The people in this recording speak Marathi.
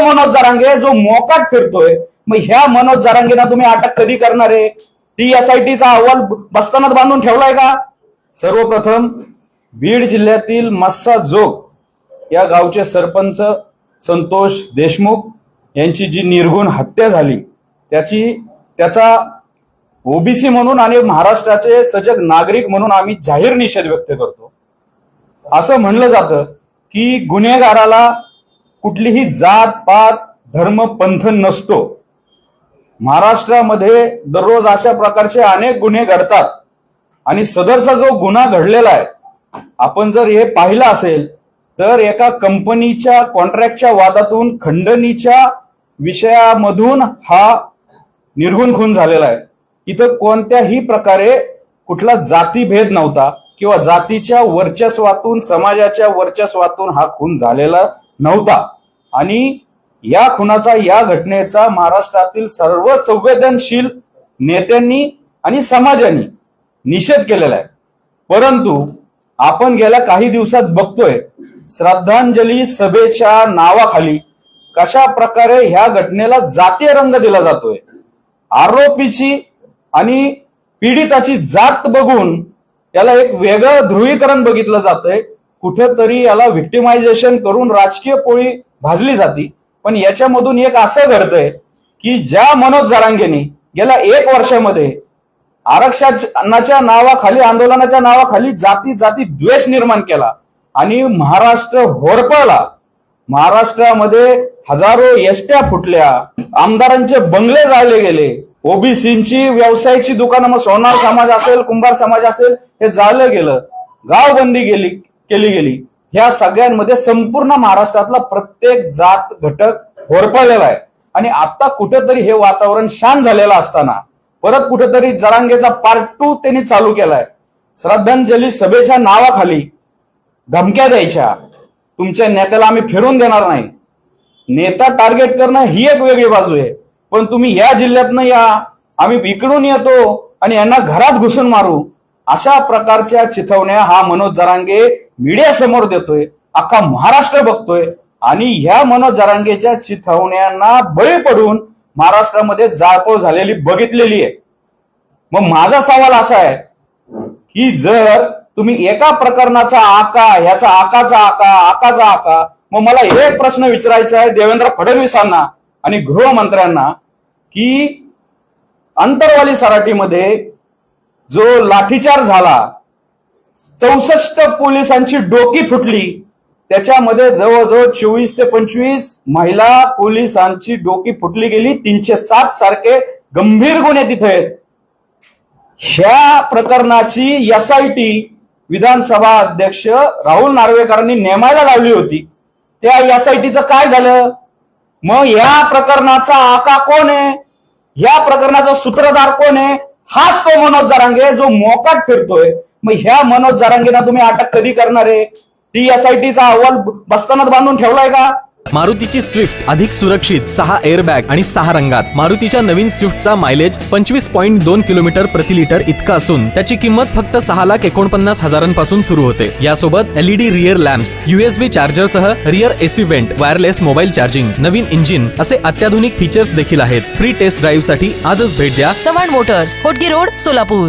तो मनोज जरांगे जो मोकाट फिरतोय, मग ह्या मनोज जरांगेला तुम्ही अटक कधी करणार आहे? ती एसआयटीचा अहवाल बस्तानात बांधून ठेवलाय का? सर्वप्रथम बीड जिल्ह्यातील मस्साजोग या गावचे सरपंच संतोष देशमुख यांची जी निर्घुण हत्या झाली त्याचा ओबीसी म्हणून आणि महाराष्ट्राचे सजग नागरिक म्हणून आम्ही जाहीर निषेध व्यक्त करतो. असं म्हणलं जातं की गुन्हेगाराला कुठलीही जात पात धर्म पंथ नसतो. महाराष्ट्रामध्ये दररोज अशा प्रकारचे अनेक गुन्हे घडतात आणि सदरचा जो गुन्हा घडलेला आहे, आपण जर हे पाहिलं असेल तर एका कंपनीच्या कॉन्ट्रॅक्टच्या वादातून खंडणीच्या विषयामधून हा निर्घुण खून झालेला आहे. इथं कोणत्याही प्रकारे कुठला जातीभेद नव्हता किंवा जातीच्या वर्चस्वातून समाजाच्या वर्चस्वातून हा खून झालेला नव्हता. आणि या खुनाचा या घटनेचा महाराष्ट्रातील सर्व संवेदनशील नेत्यांनी आणि समाजाने निषेध केलेला आहे. परंतु आपण गेल्या काही दिवसात बघतोय श्रद्धांजली सभेच्या नावाखाली कशा प्रकारे ह्या घटनेला जातीय रंग दिला जातोय. आरोपीची आणि पीडिताची जात बघून याला एक वेगळं ध्रुवीकरण बघितलं जातंय. कुठेतरी याला व्हिक्टिमायझेशन करून राजकीय पोळी भाजली जाती. पण याच्यामधून एक असं घडतंय की ज्या मनोज जरांगेने गेल्या 1 वर्षामध्ये आरक्षणाच्या नावाखाली आंदोलनाच्या नावाखाली जाती द्वेष निर्माण केला आणि महाराष्ट्र होरपळला. महाराष्ट्रामध्ये हजारो एसट्या फुटल्या, आमदारांचे बंगले जाळले गेले, ओबीसींची व्यवसायाची दुकानं, मग सोनार समाज असेल कुंभार समाज असेल, हे जाळलं गेलं, गावबंदी केली गेली. ह्या सगळ्यांमध्ये संपूर्ण महाराष्ट्रातला प्रत्येक जात घटक होरपळलेला आहे. आणि आता कुठेतरी हे वातावरण शांत झालेलं असताना परत कुठेतरी जरांगेचा पार्ट 2 त्यांनी चालू केलाय. श्रद्धांजली सभेच्या नावाखाली धमक्या द्यायच्या, तुमच्या नेत्याला आम्ही फिरून देणार नाही. नेता टार्गेट करणं ही एक वेगळी बाजू आहे, पण तुम्ही या जिल्ह्यातनं या, आम्ही इकडून येतो आणि यांना घरात घुसून मारू, अशा प्रकारच्या चिथवण्या हा मनोज जरांगे मीडिया समोर देतोय, अख्खा महाराष्ट्र बघतोय. आणि ह्या मनोज जरांगेच्या चिथवण्यांना बळी पडून महाराष्ट्रामध्ये जाळपोळ झालेली बघितलेली आहे. मग माझा सवाल असा आहे की जर तुम्ही एका प्रकरणाचा आका, ह्याचा आकाचा आका, मग मला एक प्रश्न विचारायचा आहे देवेंद्र फडणवीसांना आणि गृहमंत्र्यांना की अंतरवाली सराटीमध्ये जो लाठीचार्ज झाला, 64 पोलिसांची डोकी फुटली, त्याच्यामध्ये जवळजवळ 24 ते 25 महिला पोलिसांची डोकी फुटली गेली. 307 सारखे गंभीर गुन्हे तिथे आहेत. ह्या प्रकरणाची एसआयटी विधानसभा अध्यक्ष राहुल नार्वेकरांनी नेमायला लावली होती. त्या एसआयटीचं काय झालं? मग या प्रकरणाचा आका कोण आहे? या प्रकरणाचा सूत्रधार कोण आहे? हाच तो मनोज जरांगे जो मोकाट फिरतोय. मग ह्या मनोज जरांगेला तुम्ही अटक कधी करणार आहे? ती एसआयटीचा अहवाल बस्तानात बांधून ठेवलाय का? मारुतीची स्विफ्ट अधिक सुरक्षित, 6 एअरबॅग आणि 6 रंगात. मारुतीच्या नवीन स्विफ्टचा मायलेज 25.2 किलोमीटर प्रति लिटर इतका असून त्याची किंमत फक्त 6,49,000 सुरू होते. यासोबत LED rear lamps, USB charger सह rear AC vent, wireless mobile charging, नवीन इंजिन असे अत्याधुनिक फीचर्स देखील आहेत. फ्री टेस्ट ड्राईव्ह साठी आजच भेट द्या चव्हाण मोटर्स, होटगी रोड, सोलापूर.